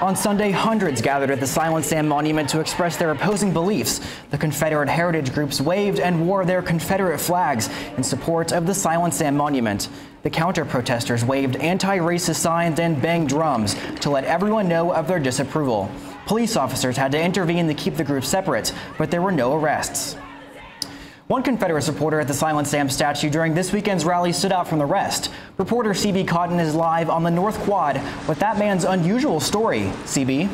On Sunday, hundreds gathered at the Silent Sam Monument to express their opposing beliefs. The Confederate heritage groups waved and wore their Confederate flags in support of the Silent Sam Monument. The counter-protesters waved anti-racist signs and banged drums to let everyone know of their disapproval. Police officers had to intervene to keep the groups separate, but there were no arrests. One Confederate supporter at the Silent Sam statue during this weekend's rally stood out from the rest. Reporter CB Cotton is live on the North Quad with that man's unusual story. CB?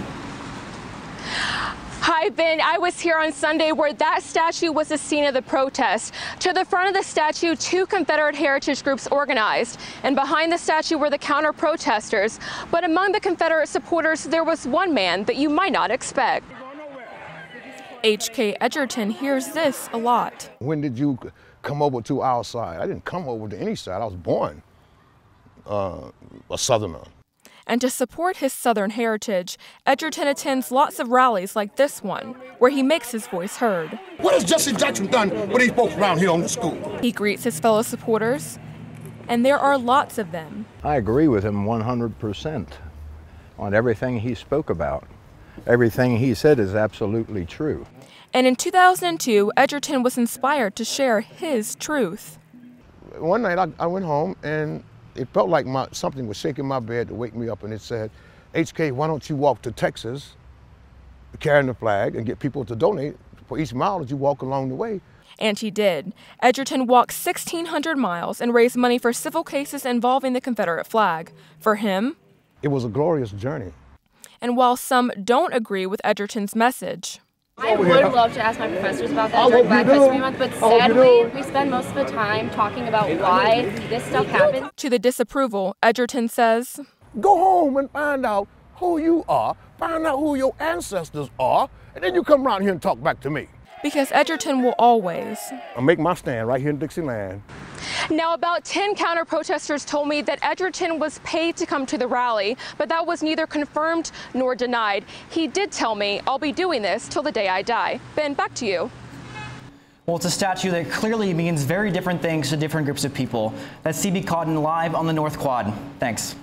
Hi, Ben. I was here on Sunday where that statue was the scene of the protest. To the front of the statue, two Confederate heritage groups organized, and behind the statue were the counter-protesters. But among the Confederate supporters, there was one man that you might not expect. H.K. Edgerton hears this a lot. When did you come over to our side? I didn't come over to any side. I was born a Southerner. And to support his Southern heritage, Edgerton attends lots of rallies like this one, where he makes his voice heard. What has Jesse Jackson done with these folks around here on the school? He greets his fellow supporters, and there are lots of them. I agree with him 100% on everything he spoke about. Everything he said is absolutely true. And in 2002, Edgerton was inspired to share his truth. One night I went home and it felt like something was shaking my bed to wake me up, and it said, HK, why don't you walk to Texas carrying the flag and get people to donate for each mile that you walk along the way? And he did. Edgerton walked 1,600 miles and raised money for civil cases involving the Confederate flag. For him, it was a glorious journey. And while some don't agree with Edgerton's message, I would love to ask my professors about that during Black History Month, but sadly, we spend most of the time talking about why this stuff happens. To the disapproval, Edgerton says, go home and find out who you are, find out who your ancestors are, and then you come around here and talk back to me. Because Edgerton will always I'll make my stand right here in Dixieland. Now, about 10 counter-protesters told me that Edgerton was paid to come to the rally, but that was neither confirmed nor denied. He did tell me, I'll be doing this till the day I die. Ben, back to you. Well, it's a statue that clearly means very different things to different groups of people. That's CB Cotton live on the North Quad. Thanks.